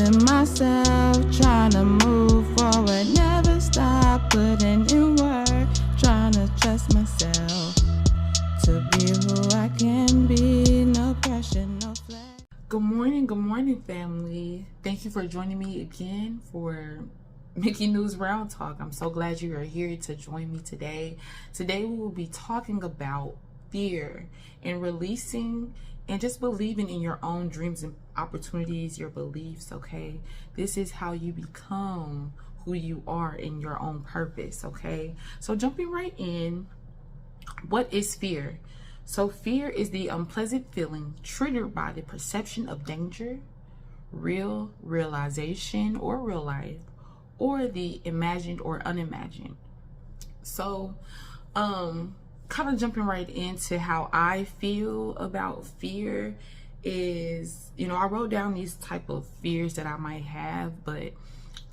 believing myself, trying to move forward, never stop putting in work, trying to trust myself to be who I can be, no pressure, no flex. Good morning, family. Thank you for joining me again for Mickey News Round Talk. I'm so glad you are here to join me today. Today we will be talking about fear and releasing and just believing in your own dreams and opportunities, your beliefs, okay? This is how you become who you are in your own purpose, okay? So jumping right in, what is fear? So fear is the unpleasant feeling triggered by the perception of danger, realization, or real life, or the imagined or unimagined. So, kind of jumping right into how I feel about fear is, I wrote down these type of fears that I might have, but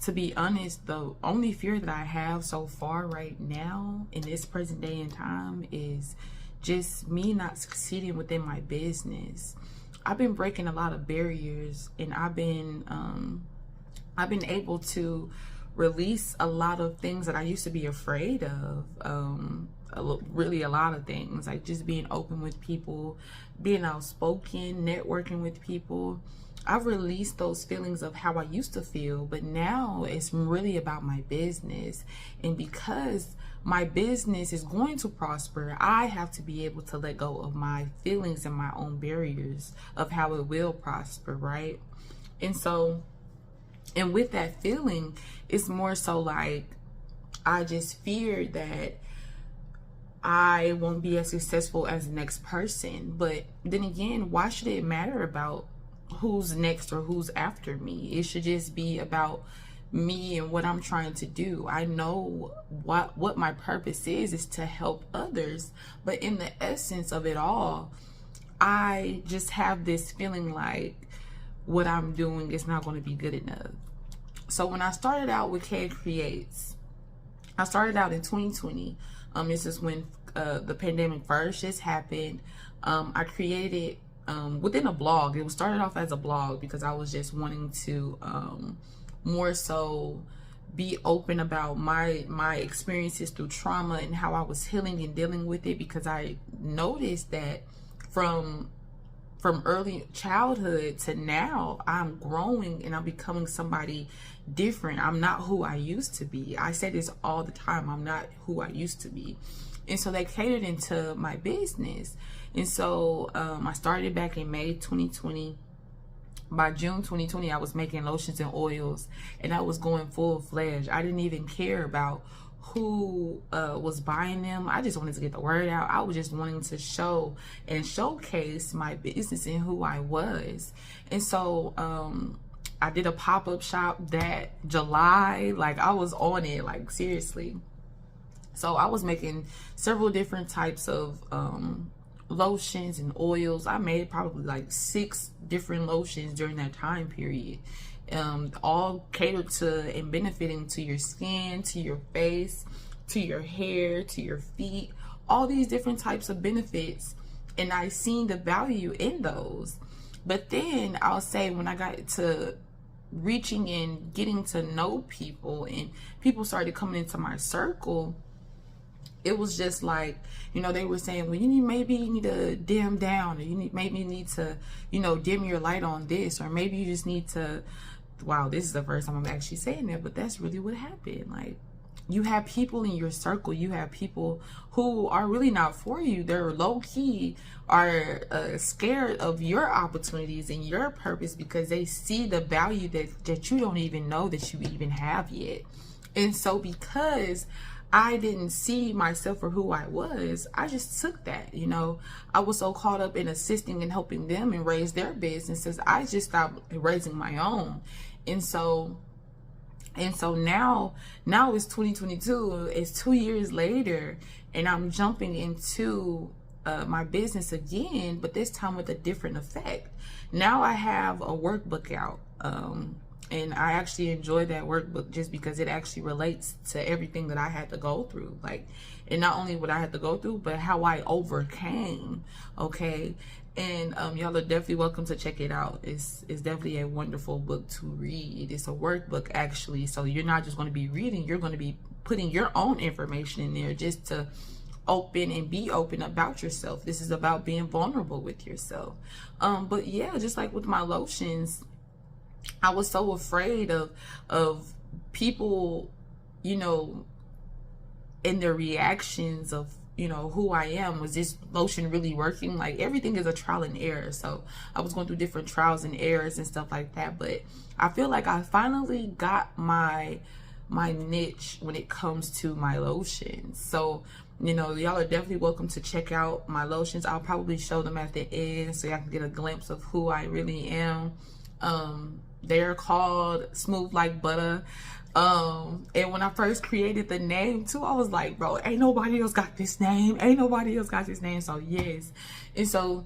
to be honest, the only fear that I have so far right now in this present day and time is just me not succeeding within my business. I've been breaking a lot of barriers, and I've been able to release a lot of things that I used to be afraid of. Really a lot of things, like just being open with people, being outspoken, networking with people. I've released those feelings of how I used to feel, but now it's really about my business. And because my business is going to prosper, I have to be able to let go of my feelings and my own barriers of how it will prosper, right? And with that feeling, it's more so like I just fear that I won't be as successful as the next person. But then again, why should it matter about who's next or who's after me? It should just be about me and what I'm trying to do. I know what my purpose is to help others, but in the essence of it all, I just have this feeling like what I'm doing is not going to be good enough. So when I started out with K Creates, I started out in 2020. This is when the pandemic first just happened. I created within a blog. It was started off as a blog because I was just wanting to more so be open about my experiences through trauma and how I was healing and dealing with it, because I noticed that from early childhood to now, I'm growing and I'm becoming somebody different. I'm not who I used to be. I say this all the time. I'm not who I used to be. And so that catered into my business. And so I started back in May 2020. By June 2020, I was making lotions and oils, and I was going full-fledged. I didn't even care about who was buying them. I just wanted to get the word out. I was just wanting to show and showcase my business and who I was. And so I did a pop-up shop that July. Like, I was on it, like, seriously. So I was making several different types of lotions and oils. I made probably like 6 different lotions during that time period, all catered to and benefiting to your skin, to your face, to your hair, to your feet, all these different types of benefits. And I seen the value in those. But then I'll say, when I got to reaching and getting to know people, and people started coming into my circle, it was just like, they were saying, well, maybe you need to dim down, or maybe you need to, dim your light on this, or maybe you just need to, wow, this is the first time I'm actually saying that, but that's really what happened. Like, you have people in your circle, you have people who are really not for you. They're low-key, are scared of your opportunities and your purpose, because they see the value that you don't even know that you even have yet. And so because I didn't see myself for who I was, I just took that, I was so caught up in assisting and helping them and raise their businesses, I just stopped raising my own. And so now it's 2022, it's 2 years later, and I'm jumping into my business again, but this time with a different effect. Now I have a workbook out, and I actually enjoy that workbook just because it actually relates to everything that I had to go through. Like, and not only what I had to go through, but how I overcame, okay? And y'all are definitely welcome to check it out. It's definitely a wonderful book to read. It's a workbook, actually. So you're not just going to be reading, you're going to be putting your own information in there just to open and be open about yourself. This is about being vulnerable with yourself. But yeah, just like with my lotions, I was so afraid of people, you know, and their reactions of, you know, who I am. Was this lotion really working? Like, everything is a trial and error. So I was going through different trials and errors and stuff like that. But I feel like I finally got my niche when it comes to my lotions. So, you know, y'all are definitely welcome to check out my lotions. I'll probably show them at the end so y'all can get a glimpse of who I really am. They're called Smooth Like Butter. And when I first created the name too, I was like, bro, ain't nobody else got this name. Ain't nobody else got this name. So yes. And so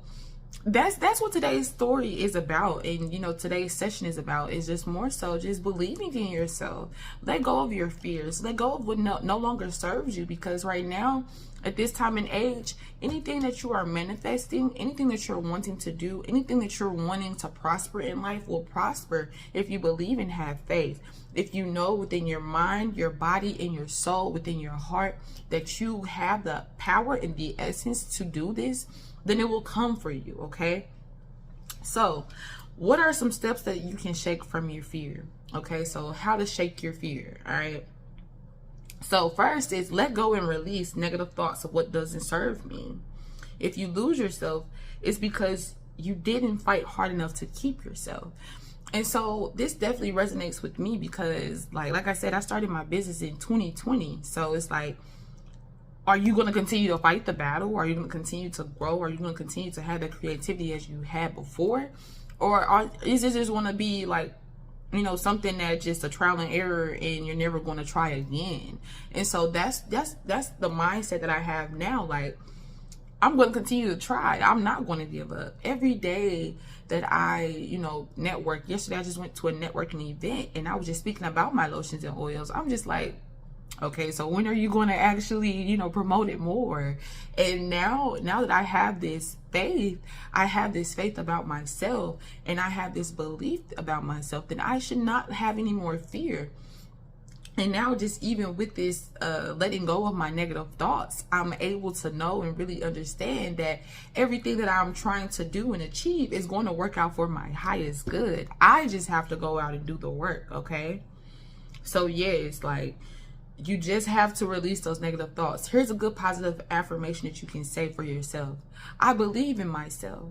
that's what today's story is about. And, you know, today's session is about, is just more so just believing in yourself. Let go of your fears. Let go of what no longer serves you. Because right now, at this time and age, anything that you are manifesting, anything that you're wanting to do, anything that you're wanting to prosper in life will prosper if you believe and have faith. If you know within your mind, your body, and your soul, within your heart, that you have the power and the essence to do this, then it will come for you, okay? So, what are some steps that you can shake from your fear? Okay, so how to shake your fear, all right? So first is let go and release negative thoughts of what doesn't serve me. If you lose yourself, it's because you didn't fight hard enough to keep yourself. And so this definitely resonates with me because like I said, I started my business in 2020. So it's like, are you going to continue to fight the battle? Are you going to continue to grow? Are you going to continue to have the creativity as you had before? Or is it just going to be like, you know, something that's just a trial and error and you're never going to try again? And so that's the mindset that I have now. Like, I'm going to continue to try. I'm not going to give up. Every day that I, you know, network. Yesterday, I just went to a networking event and I was just speaking about my lotions and oils. I'm just like, okay, so when are you going to actually, you know, promote it more? And now that I have this faith, about myself, and I have this belief about myself, then I should not have any more fear. And now, just even with this letting go of my negative thoughts, I'm able to know and really understand that everything that I'm trying to do and achieve is going to work out for my highest good. I just have to go out and do the work, okay? So yes, like, you just have to release those negative thoughts. Here's a good positive affirmation that you can say for yourself. I believe in myself.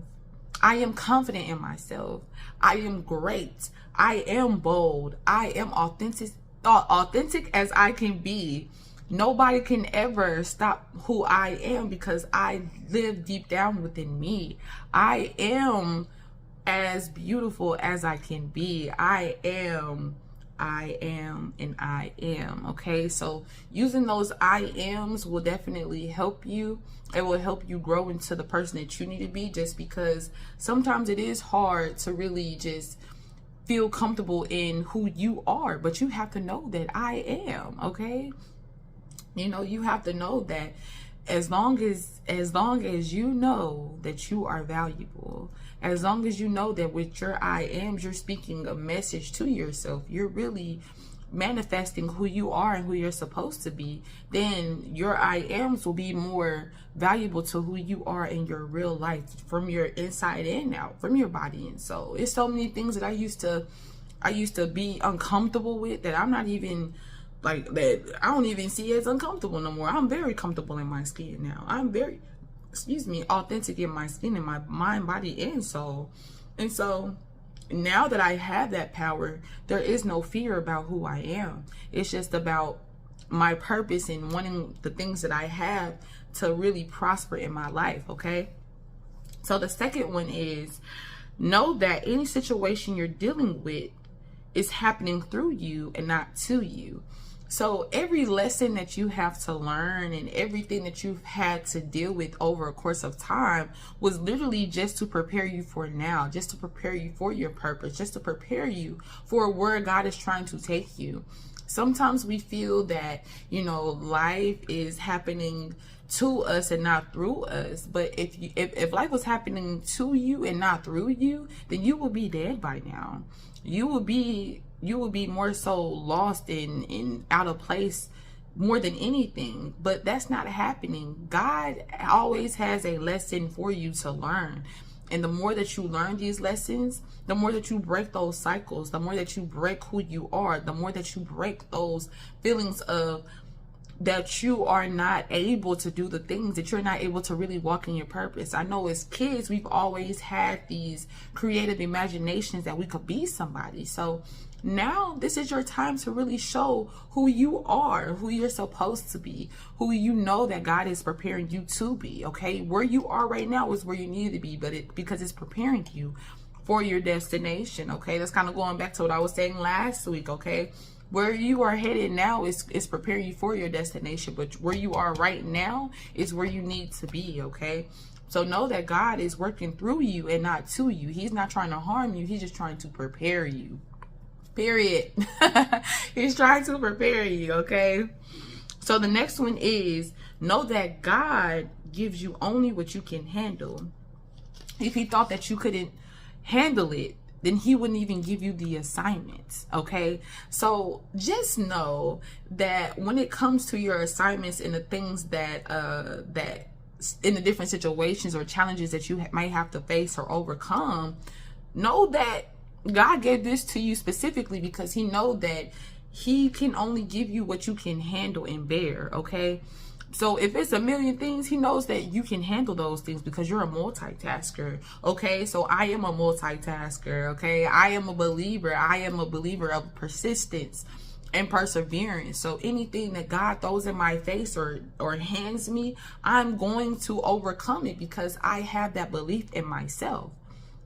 I am confident in myself. I am great. I am bold. I am authentic as I can be. Nobody can ever stop who I am because I live deep down within me. I am as beautiful as I can be. I am, and I am. Okay, so using those I ams will definitely help you. It will help you grow into the person that you need to be, just because sometimes it is hard to really just feel comfortable in who you are, but you have to know that I am. Okay, you know, you have to know that as long as you know that you are valuable, as long as you know that with your I ams, you're speaking a message to yourself, you're really manifesting who you are and who you're supposed to be, then your I ams will be more valuable to who you are in your real life, from your inside and out, from your body and soul. It's so many things that I used to be uncomfortable with that I'm not even like, that I don't even see as uncomfortable no more. I'm very comfortable in my skin now. I'm very, authentic in my skin, in my mind, body, and soul. And so now that I have that power, there is no fear about who I am. It's just about my purpose and wanting the things that I have to really prosper in my life, okay? So the second one is, know that any situation you're dealing with is happening through you and not to you. So every lesson that you have to learn and everything that you've had to deal with over a course of time was literally just to prepare you for now, just to prepare you for your purpose, just to prepare you for where God is trying to take you. Sometimes we feel that, you know, life is happening to us and not through us. But if life was happening to you and not through you, then you would be dead by now. You would be more so lost in out of place more than anything. But that's not happening. God always has a lesson for you to learn. And the more that you learn these lessons, the more that you break those cycles, the more that you break who you are, the more that you break those feelings of that you are not able to do the things, that you're not able to really walk in your purpose. I know as kids, we've always had these creative imaginations that we could be somebody. So now this is your time to really show who you are, who you're supposed to be, who you know that God is preparing you to be, okay? Where you are right now is where you need to be, but because it's preparing you for your destination, okay? That's kind of going back to what I was saying last week, okay? Where you are headed now is preparing you for your destination, but where you are right now is where you need to be, okay? So know that God is working through you and not to you. He's not trying to harm you. He's just trying to prepare you. Period. He's trying to prepare you, okay? So the next one is, know that God gives you only what you can handle. If he thought that you couldn't handle it, then he wouldn't even give you the assignments, okay? So just know that when it comes to your assignments and the things that in the different situations or challenges that you might have to face or overcome, know that God gave this to you specifically because he knows that he can only give you what you can handle and bear, okay? So if it's a million things, he knows that you can handle those things because you're a multitasker, okay? So I am a multitasker, okay? I am a believer. I am a believer of persistence and perseverance. So anything that God throws in my face or hands me, I'm going to overcome it because I have that belief in myself.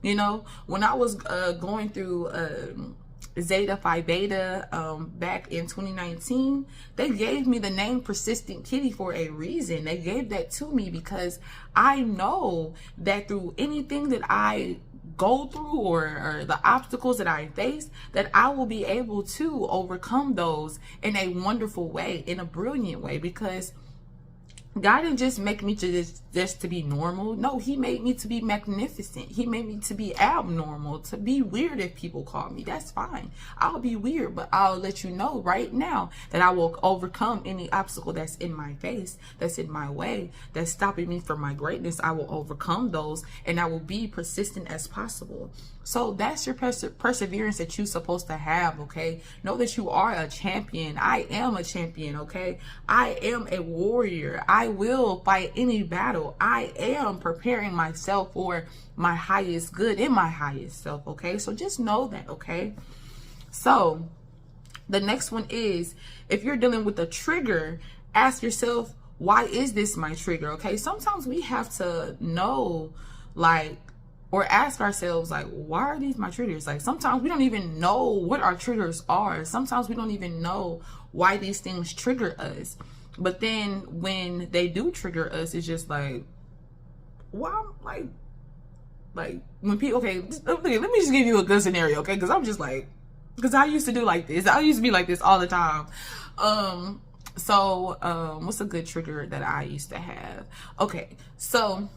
You know, when I was going through Zeta Phi Beta back in 2019, they gave me the name Persistent Kitty for a reason. They gave that to me because I know that through anything that I go through or the obstacles that I face, that I will be able to overcome those in a wonderful way, in a brilliant way, because God didn't just make me just to be normal. No, he made me to be magnificent. He made me to be abnormal, to be weird if people call me. That's fine. I'll be weird, but I'll let you know right now that I will overcome any obstacle that's in my face, that's in my way, that's stopping me from my greatness. I will overcome those and I will be persistent as possible. So that's your perseverance that you're supposed to have, okay? Know that you are a champion. I am a champion, okay? I am a warrior. I will fight any battle. I am preparing myself for my highest good in my highest self, okay? So just know that, okay? So the next one is, if you're dealing with a trigger, ask yourself, why is this my trigger, okay? Sometimes we have to know, like, or ask ourselves, like, why are these my triggers? Like, sometimes we don't even know what our triggers are. Sometimes we don't even know why these things trigger us. But then when they do trigger us, it's just like, why, like when people, okay, let me just give you a good scenario, okay? Because I'm just like, because I used to do like this. I used to be like this all the time. What's a good trigger that I used to have? Okay, so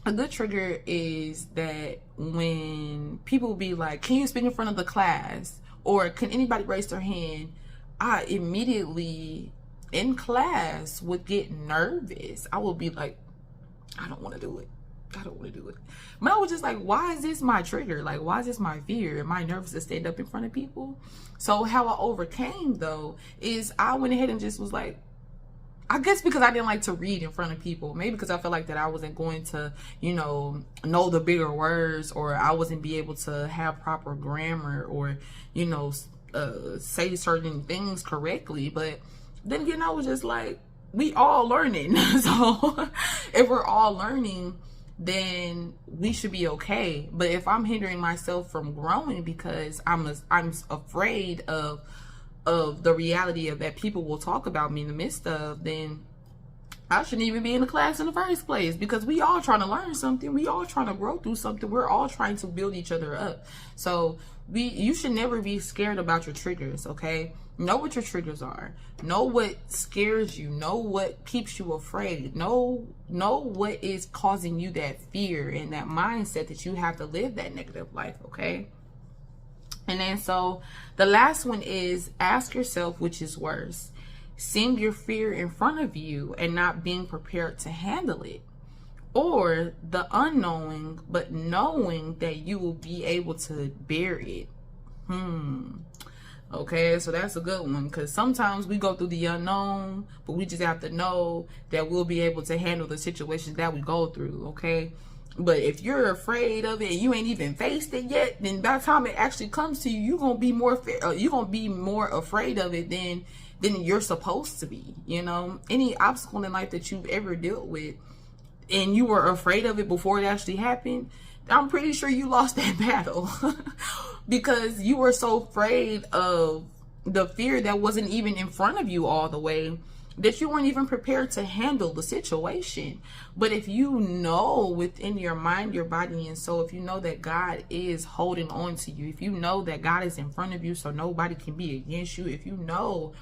a good trigger is that when people be like, can you speak in front of the class? Or can anybody raise their hand? I immediately in class would get nervous. I would be like, I don't want to do it. I don't want to do it. But I was just like, why is this my trigger? Like, why is this my fear? Am I nervous to stand up in front of people? So how I overcame though is I went ahead and just was like, I guess because I didn't like to read in front of people. Maybe because I felt like that I wasn't going to, know the bigger words, or I wasn't be able to have proper grammar, or, say certain things correctly. But then again, I was just like, we all learning. So if we're all learning, then we should be okay. But if I'm hindering myself from growing because I'm afraid of the reality of that people will talk about me in the midst of, then I shouldn't even be in the class in the first place, because we all trying to learn something. We all trying to grow through something. We're all trying to build each other up. So you should never be scared about your triggers, okay? Know what your triggers are. Know what scares you. Know what keeps you afraid. Know what is causing you that fear and that mindset that you have to live that negative life, okay? And then so the last one is ask yourself which is worse. Seeing your fear in front of you and not being prepared to handle it, or the unknowing but knowing that you will be able to bear it. Okay, so that's a good one, because sometimes we go through the unknown, but we just have to know that we'll be able to handle the situations that we go through, okay? But if you're afraid of it and you ain't even faced it yet, then by the time it actually comes to you, you're gonna be more afraid of it than you're supposed to be. You know, any obstacle in life that you've ever dealt with and you were afraid of it before it actually happened, I'm pretty sure you lost that battle because you were so afraid of the fear that wasn't even in front of you all the way, that you weren't even prepared to handle the situation. But if you know within your mind, your body, and soul, if you know that God is holding on to you, if you know that God is in front of you so nobody can be against you, if you know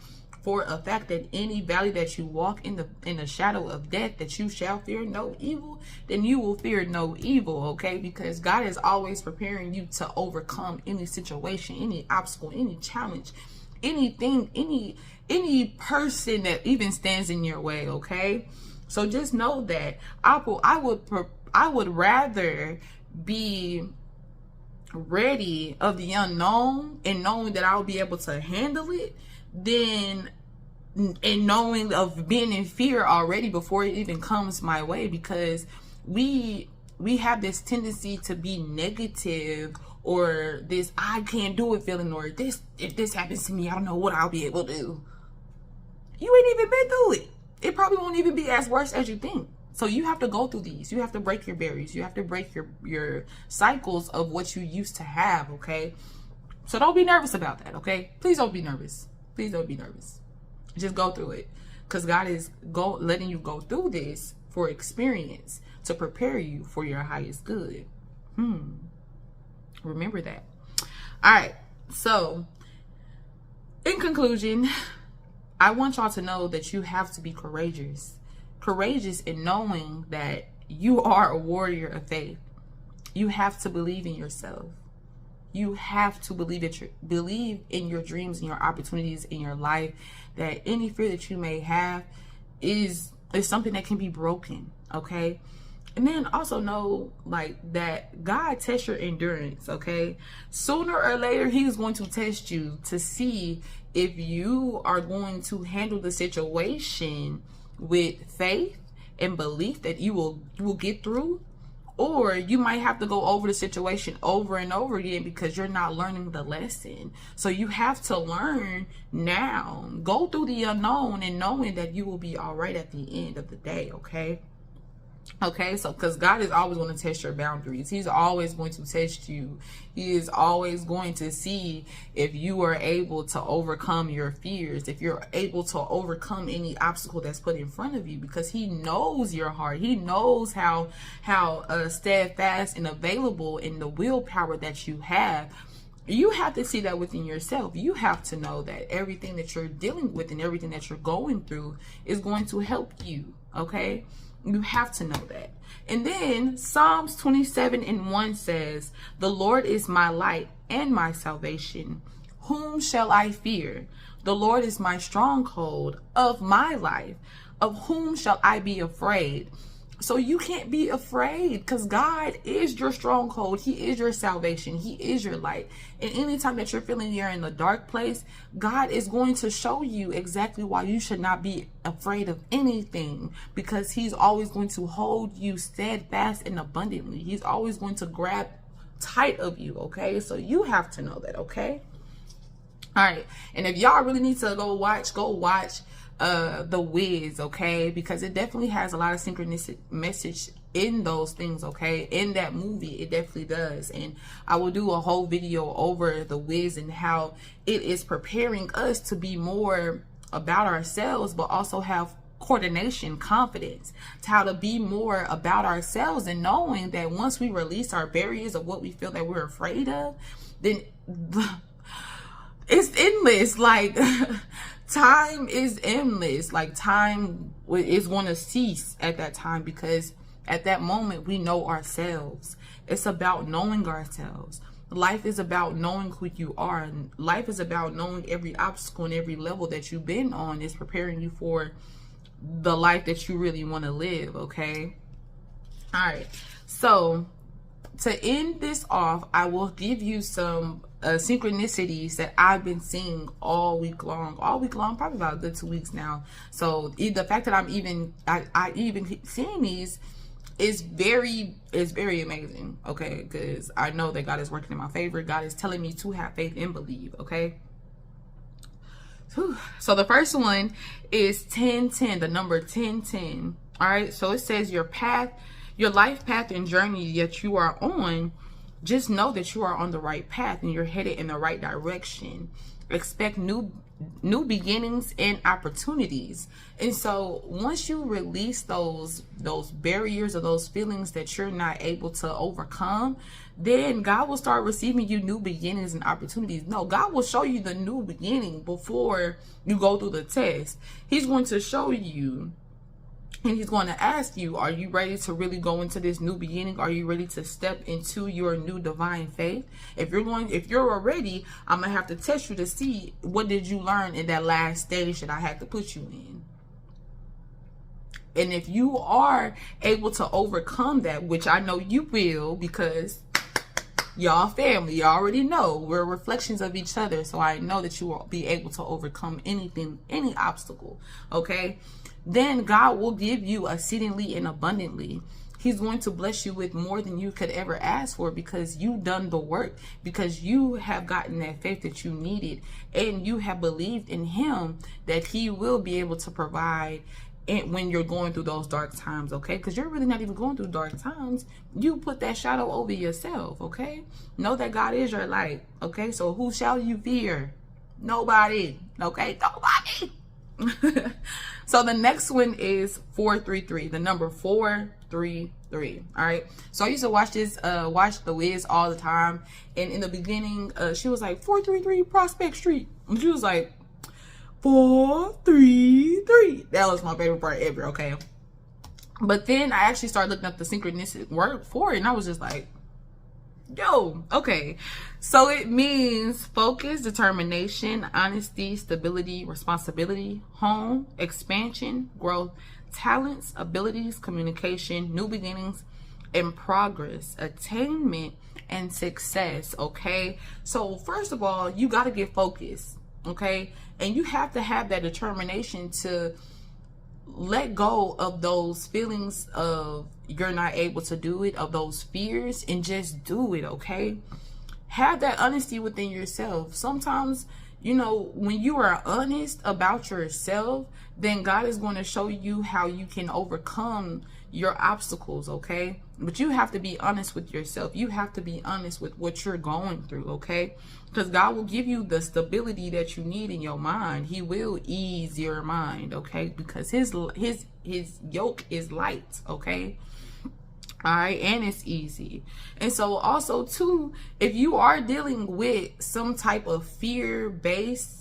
for a fact that any valley that you walk in the shadow of death, that you shall fear no evil, then you will fear no evil, okay? Because God is always preparing you to overcome any situation, any obstacle, any challenge, anything, any person that even stands in your way, okay? So just know that I would rather be ready of the unknown and knowing that I'll be able to handle it than and knowing of being in fear already before it even comes my way, because we have this tendency to be negative, or this I can't do it feeling, or this, if this happens to me, I don't know what I'll be able to do. You ain't even been through it. It probably won't even be as worse as you think. So you have to go through these. You have to break your barriers. You have to break your cycles of what you used to have, okay? So don't be nervous about that, okay? Please don't be nervous. Please don't be nervous. Just go through it, because God is letting you go through this for experience, to prepare you for your highest good. Remember that. All right. So in conclusion, I want y'all to know that you have to be courageous. Courageous in knowing that you are a warrior of faith. You have to believe in yourself. You have to believe in your dreams and your opportunities in your life, that any fear that you may have is something that can be broken, okay? And then also know, like, that God tests your endurance, okay? Sooner or later, He's going to test you to see if you are going to handle the situation with faith and belief that you will get through, or you might have to go over the situation over and over again because you're not learning the lesson. So you have to learn now. Go through the unknown and knowing that you will be all right at the end of the day, okay? Okay, so because God is always going to test your boundaries. He's always going to test you. He is always going to see if you are able to overcome your fears, if you're able to overcome any obstacle that's put in front of you, because He knows your heart. He knows how steadfast and available in the willpower that you have. You have to see that within yourself. You have to know that everything that you're dealing with and everything that you're going through is going to help you, okay? You have to know that. And then Psalms 27:1 says, "The Lord is my light and my salvation. Whom shall I fear? The Lord is my stronghold of my life. Of whom shall I be afraid?" So you can't be afraid, because God is your stronghold. He is your salvation. He is your light. And anytime that you're feeling you're in a dark place, God is going to show you exactly why you should not be afraid of anything, because He's always going to hold you steadfast and abundantly. He's always going to grab tight of you, okay? So you have to know that, okay? All right. And if y'all really need to go watch The Wiz, okay? Because it definitely has a lot of synchronicity message in those things, okay? In that movie, it definitely does. And I will do a whole video over The Wiz and how it is preparing us to be more about ourselves, but also have coordination, confidence, to how to be more about ourselves, and knowing that once we release our barriers of what we feel that we're afraid of, then it's endless. Like time is endless. Like time is going to cease at that time, because at that moment we know ourselves. It's about knowing ourselves. Life is about knowing who you are, and life is about knowing every obstacle and every level that you've been on is preparing you for the life that you really want to live. Okay. All right. So to end this off, I will give you some synchronicities that I've been seeing all week long, probably about a good 2 weeks now. So the fact that I even seeing these is very amazing. Okay. Because I know that God is working in my favor. God is telling me to have faith and believe. Okay. So the first one is 1010, the number 1010. All right. So it says your life path and journey that you are on, just know that you are on the right path and you're headed in the right direction. Expect new beginnings and opportunities. And so once you release those barriers or those feelings that you're not able to overcome, then God will start receiving you new beginnings and opportunities. No, God will show you the new beginning before you go through the test. He's going to show you, and he's going to ask you, are you ready to really go into this new beginning? Are you ready to step into your new divine faith? If you're ready, I'm going to have to test you to see what did you learn in that last stage that I had to put you in. And if you are able to overcome that, which I know you will, because y'all family, you already know we're reflections of each other. So I know that you will be able to overcome anything, any obstacle. Okay. Then God will give you exceedingly and abundantly. He's going to bless you with more than you could ever ask for, because you've done the work, because you have gotten that faith that you needed, and you have believed in him that he will be able to provide when you're going through those dark times. Okay, because you're really not even going through dark times. You put that shadow over yourself. Okay, know that God is your light. Okay, so who shall you fear? Nobody. Okay, nobody. So the next one is 433, the number 433. All right. So I used to watch The Wiz all the time. And in the beginning, she was like 433 Prospect Street. And she was like 433. That was my favorite part ever. Okay. But then I actually started looking up the synchronicity word for it, and I was just like, yo, okay. So it means focus, determination, honesty, stability, responsibility, home, expansion, growth, talents, abilities, communication, new beginnings, and progress, attainment, and success. Okay. So first of all, you got to get focused. Okay. And you have to have that determination to let go of those feelings of you're not able to do it, of those fears, and just do it. Okay. Have that honesty within yourself. Sometimes, you know, when you are honest about yourself, then God is going to show you how you can overcome your obstacles. Okay. But you have to be honest with yourself. You have to be honest with what you're going through. Okay. Because God will give you the stability that you need in your mind. He will ease your mind. Okay. Because his yoke is light. Okay. All right. And it's easy. And so also too, if you are dealing with some type of fear-based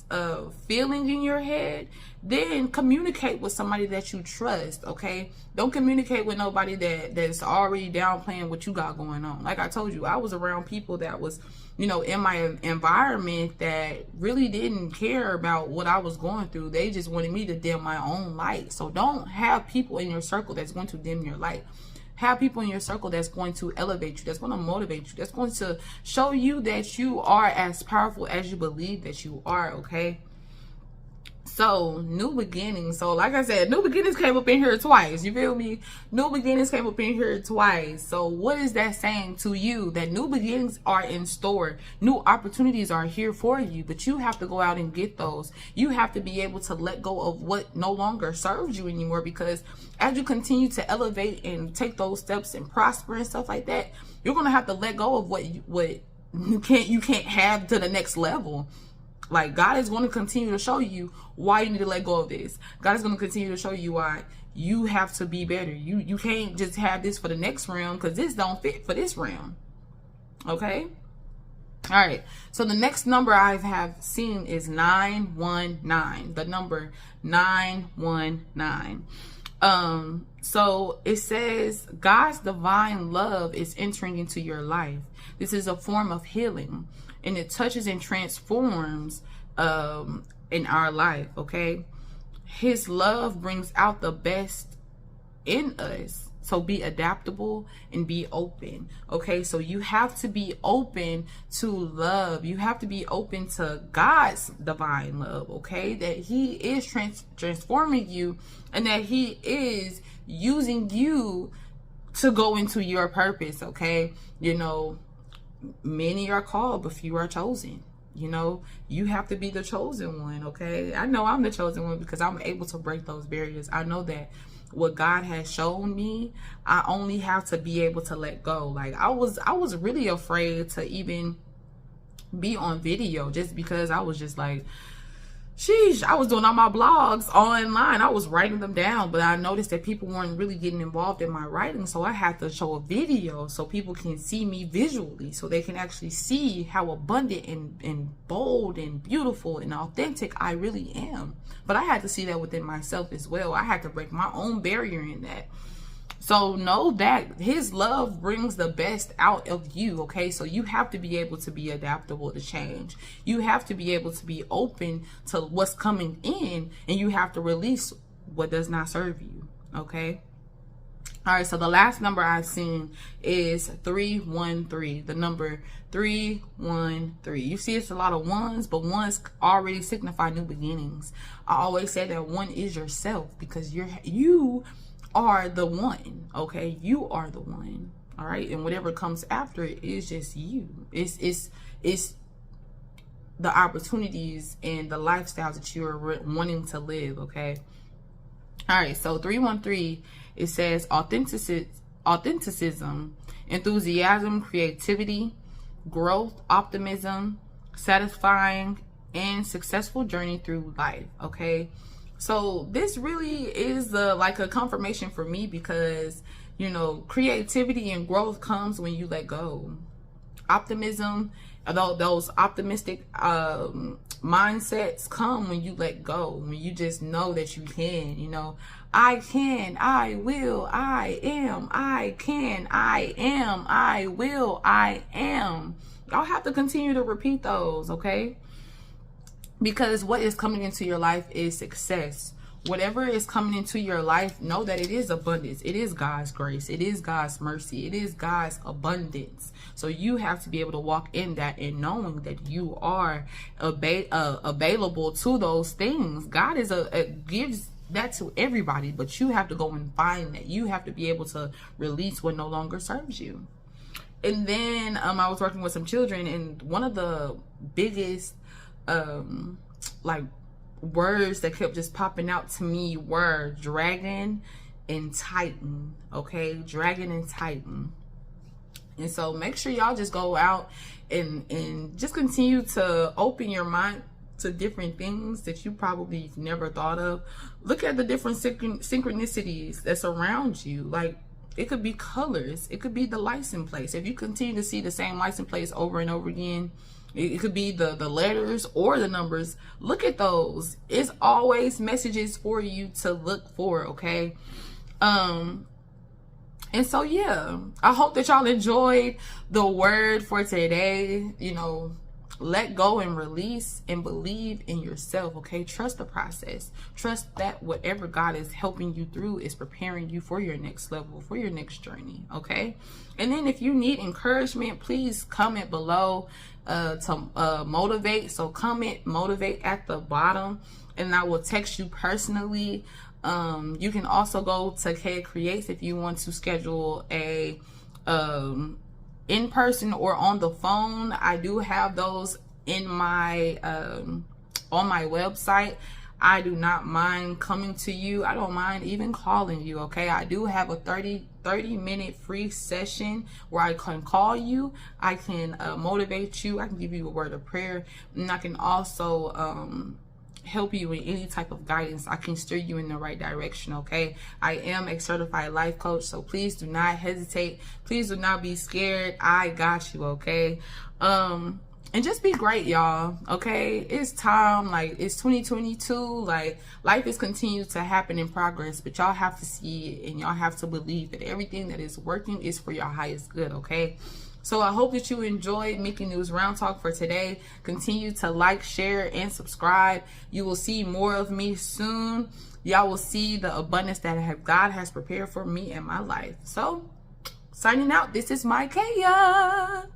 feeling in your head, then communicate with somebody that you trust. Okay. Don't communicate with nobody that's already downplaying what you got going on. Like I told you, I was around people that was, you know, in my environment that really didn't care about what I was going through. They just wanted me to dim my own light. So don't have people in your circle that's going to dim your light. Have people in your circle that's going to elevate you, that's going to motivate you, that's going to show you that you are as powerful as you believe that you are. Okay. So new beginnings. So like I said, new beginnings came up in here twice. You feel me? New beginnings came up in here twice. So what is that saying to you? That new beginnings are in store. New opportunities are here for you, but you have to go out and get those. You have to be able to let go of what no longer serves you anymore, because as you continue to elevate and take those steps and prosper and stuff like that, you're going to have to let go of what you can't have to the next level. Like, God is going to continue to show you why you need to let go of this. God is going to continue to show you why you have to be better. You can't just have this for the next realm, because this don't fit for this realm. Okay? All right. So the next number I have seen is 919. The number 919. So it says God's divine love is entering into your life. This is a form of healing, and it touches and transforms in our life. Okay, His love brings out the best in us. So be adaptable and be open. Okay, so you have to be open to love. You have to be open to God's divine love. Okay, that He is transforming you, and that He is using you to go into your purpose. Okay, many are called, but few are chosen. You have to be the chosen one. Okay, I know I'm the chosen one because I'm able to break those barriers. I know that what God has shown me, I only have to be able to let go. Like, I was really afraid to even be on video, just because I was just like, sheesh, I was doing all my blogs online. I was writing them down, but I noticed that people weren't really getting involved in my writing. So I had to show a video so people can see me visually, so they can actually see how abundant and bold and beautiful and authentic I really am. But I had to see that within myself as well. I had to break my own barrier in that. So know that His love brings the best out of you. Okay, so you have to be able to be adaptable to change. You have to be able to be open to what's coming in, and you have to release what does not serve you. Okay. All right, so the last number I've seen is 313. The number 313. You see, it's a lot of ones, but ones already signify new beginnings. I always say that one is yourself, because you are the one. Okay, you are the one. All right, and whatever comes after it is just you. It's the opportunities and the lifestyles that you are wanting to live. Okay. All right, so 313, it says authenticism, enthusiasm, creativity, growth, optimism, satisfying and successful journey through life. Okay, so this really is like a confirmation for me, because creativity and growth comes when you let go. Optimism, those optimistic mindsets come when you let go, when you just know that you can. I can, I will, I am, I can, I am, I will, I am. Y'all have to continue to repeat those. Okay, because what is coming into your life is success. Whatever is coming into your life, know that it is abundance. It is God's grace. It is God's mercy. It is God's abundance. So you have to be able to walk in that, and knowing that you are available to those things. God gives that to everybody, but you have to go and find that. You have to be able to release what no longer serves you. And then I was working with some children, and one of the biggest words that kept just popping out to me were dragon and titan. Okay, dragon and titan. And so make sure y'all just go out and just continue to open your mind to different things that you probably never thought of. Look at the different synchronicities that's around you. Like, it could be colors, it could be the license plates. If you continue to see the same license plates over and over again, it could be the letters or the numbers. Look at those. It's always messages for you to look for. Okay. And so, yeah, I hope that y'all enjoyed the word for today. Let go and release and believe in yourself. Okay, trust the process. Trust that whatever God is helping you through is preparing you for your next level, for your next journey. Okay, and then if you need encouragement, please comment below to motivate. So comment motivate at the bottom, and I will text you personally. You can also go to Kaya Creates if you want to schedule a in person or on the phone. I do have those in my on my website. I do not mind coming to you. I don't mind even calling you, okay? I do have a 30-minute free session where I can call you. I can motivate you. I can give you a word of prayer. And I can also help you in any type of guidance. I can steer you in the right direction, okay? I am a certified life coach, so please do not hesitate. Please do not be scared. I got you, okay? And just be great, y'all, okay? It's time, like, it's 2022, like, life is continuing to happen in progress, but y'all have to see it, and y'all have to believe that everything that is working is for your highest good, okay? So I hope that you enjoyed Mickey News Round Talk for today. Continue to like, share, and subscribe. You will see more of me soon. Y'all will see the abundance that God has prepared for me in my life. So, signing out, this is Micaiah.